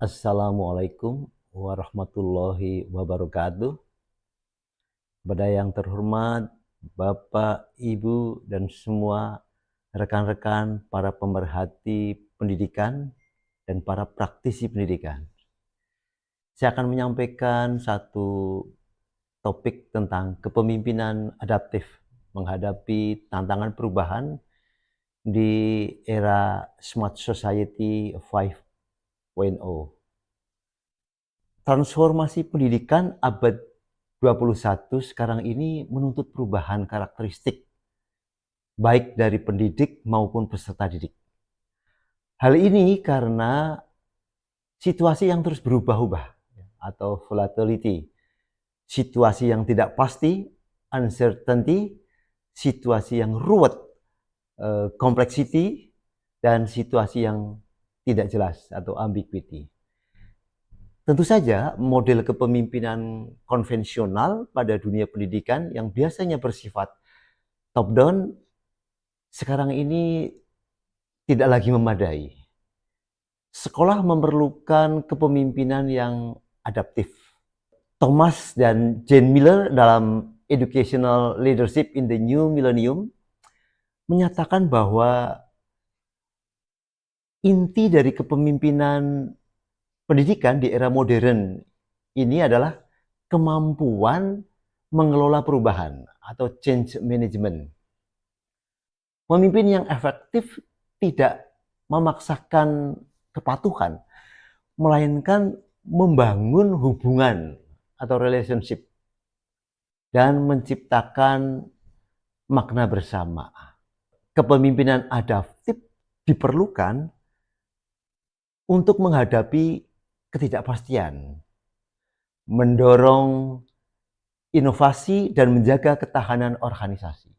Assalamualaikum warahmatullahi wabarakatuh. Kepada yang terhormat, Bapak, Ibu, dan semua rekan-rekan para pemerhati pendidikan dan para praktisi pendidikan. Saya akan menyampaikan satu topik tentang kepemimpinan adaptif menghadapi tantangan perubahan di era Smart Society 5.0. Transformasi pendidikan abad 21 sekarang ini menuntut perubahan karakteristik baik dari pendidik maupun peserta didik. Hal ini karena situasi yang terus berubah-ubah atau volatility, situasi yang tidak pasti, uncertainty, situasi yang ruwet, complexity, dan situasi yang tidak jelas atau ambiguity. Tentu saja model kepemimpinan konvensional pada dunia pendidikan yang biasanya bersifat top-down sekarang ini tidak lagi memadai. Sekolah memerlukan kepemimpinan yang adaptif. Thomas dan Jane Miller dalam Educational Leadership in the New Millennium menyatakan bahwa inti dari kepemimpinan pendidikan di era modern ini adalah kemampuan mengelola perubahan atau change management. Pemimpin yang efektif tidak memaksakan kepatuhan, melainkan membangun hubungan atau relationship dan menciptakan makna bersama. Kepemimpinan adaptif diperlukan untuk menghadapi ketidakpastian, mendorong inovasi dan menjaga ketahanan organisasi.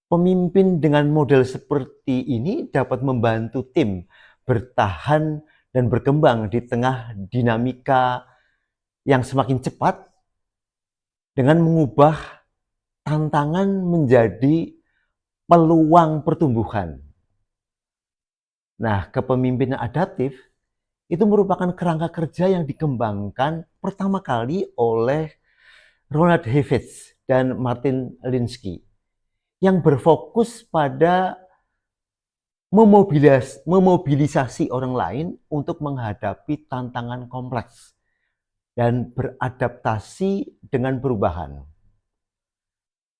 Pemimpin dengan model seperti ini dapat membantu tim bertahan dan berkembang di tengah dinamika yang semakin cepat dengan mengubah tantangan menjadi peluang pertumbuhan. Nah, kepemimpinan adaptif itu merupakan kerangka kerja yang dikembangkan pertama kali oleh Ronald Heifetz dan Martin Linsky yang berfokus pada memobilisasi orang lain untuk menghadapi tantangan kompleks dan beradaptasi dengan perubahan.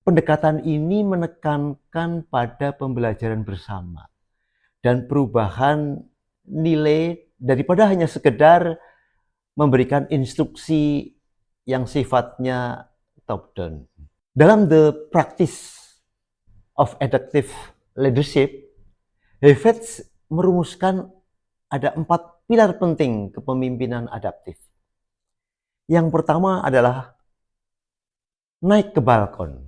Pendekatan ini menekankan pada pembelajaran bersama dan perubahan nilai daripada hanya sekedar memberikan instruksi yang sifatnya top-down. Dalam The Practice of Adaptive Leadership, Heifetz merumuskan ada 4 pilar penting kepemimpinan adaptif. Yang pertama adalah naik ke balkon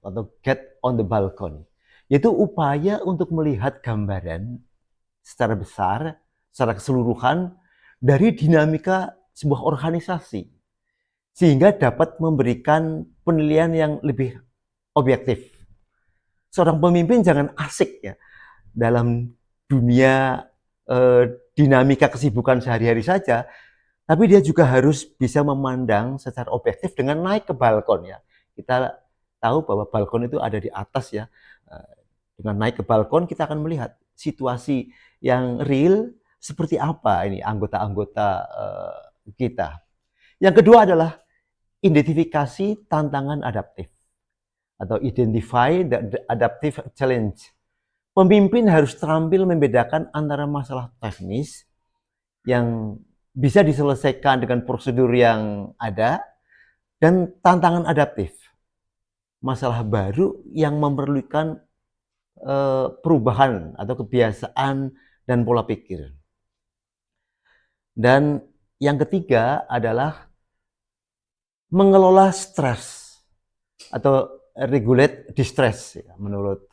atau get on the balcony, yaitu upaya untuk melihat gambaran secara besar, secara keseluruhan dari dinamika sebuah organisasi sehingga dapat memberikan penilaian yang lebih objektif. Seorang pemimpin jangan asik ya dalam dunia dinamika kesibukan sehari-hari saja, tapi dia juga harus bisa memandang secara objektif dengan naik ke balkon ya. Kita tahu bahwa balkon itu ada di atas ya. Dengan naik ke balkon kita akan melihat situasi yang real seperti apa ini anggota-anggota kita. Yang kedua adalah identifikasi tantangan adaptif atau identify the adaptive challenge. Pemimpin harus terampil membedakan antara masalah teknis yang bisa diselesaikan dengan prosedur yang ada dan tantangan adaptif, masalah baru yang memerlukan perubahan atau kebiasaan dan pola pikir. Dan yang ketiga adalah mengelola stres atau regulate distress ya, menurut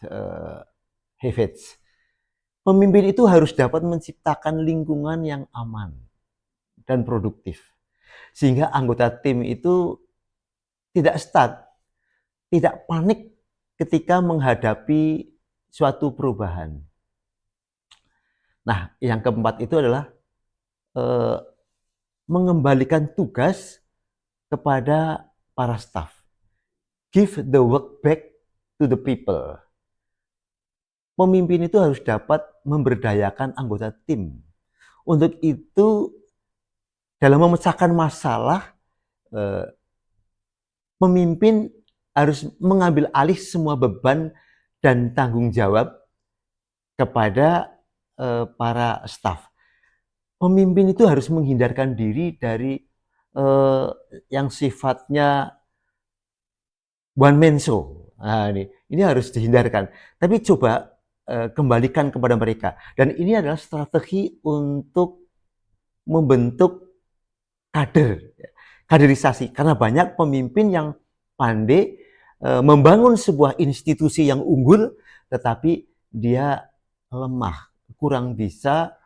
Heifetz. Pemimpin itu harus dapat menciptakan lingkungan yang aman dan produktif sehingga anggota tim itu tidak stuck, tidak panik ketika menghadapi suatu perubahan. Nah, yang keempat itu adalah mengembalikan tugas kepada para staff. Give the work back to the people. Pemimpin itu harus dapat memberdayakan anggota tim. Untuk itu, dalam memecahkan masalah, pemimpin harus mengambil alih semua beban dan tanggung jawab kepada para staf. Pemimpin itu harus menghindarkan diri dari yang sifatnya one man show. Nah, ini harus dihindarkan. Tapi coba kembalikan kepada mereka. Dan ini adalah strategi untuk membentuk kaderisasi. Karena banyak pemimpin yang pandai membangun sebuah institusi yang unggul, tetapi dia lemah, kurang bisa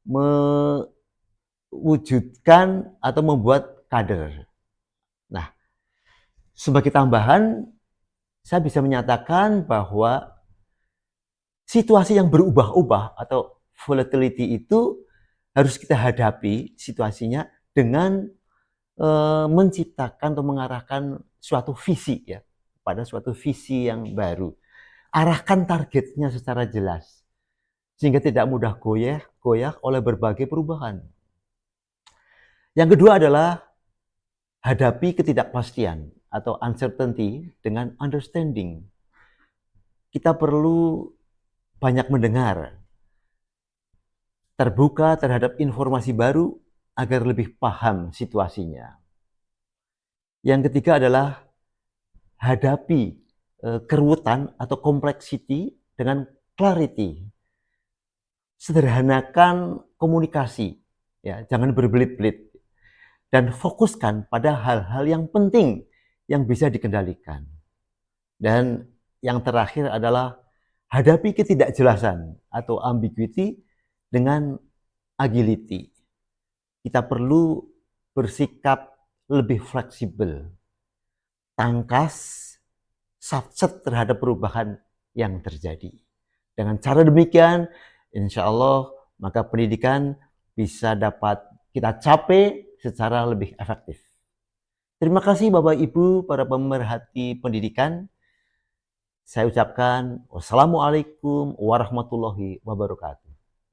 mewujudkan atau membuat kader. Nah, sebagai tambahan, saya bisa menyatakan bahwa situasi yang berubah-ubah atau volatility itu harus kita hadapi situasinya dengan menciptakan atau mengarahkan suatu visi ya, pada suatu visi yang baru. Arahkan targetnya secara jelas sehingga tidak mudah goyah oleh berbagai perubahan. Yang kedua adalah hadapi ketidakpastian atau uncertainty dengan understanding. Kita perlu banyak mendengar, terbuka terhadap informasi baru agar lebih paham situasinya. Yang ketiga adalah hadapi keruwetan atau complexity dengan clarity. Sederhanakan komunikasi, ya, jangan berbelit-belit. Dan fokuskan pada hal-hal yang penting yang bisa dikendalikan. Dan yang terakhir adalah hadapi ketidakjelasan atau ambiguity dengan agility. Kita perlu bersikap lebih fleksibel, tangkas, satset terhadap perubahan yang terjadi. Dengan cara demikian, insya Allah maka pendidikan bisa dapat kita capai secara lebih efektif. Terima kasih Bapak Ibu para pemerhati pendidikan. Saya ucapkan wassalamualaikum warahmatullahi wabarakatuh.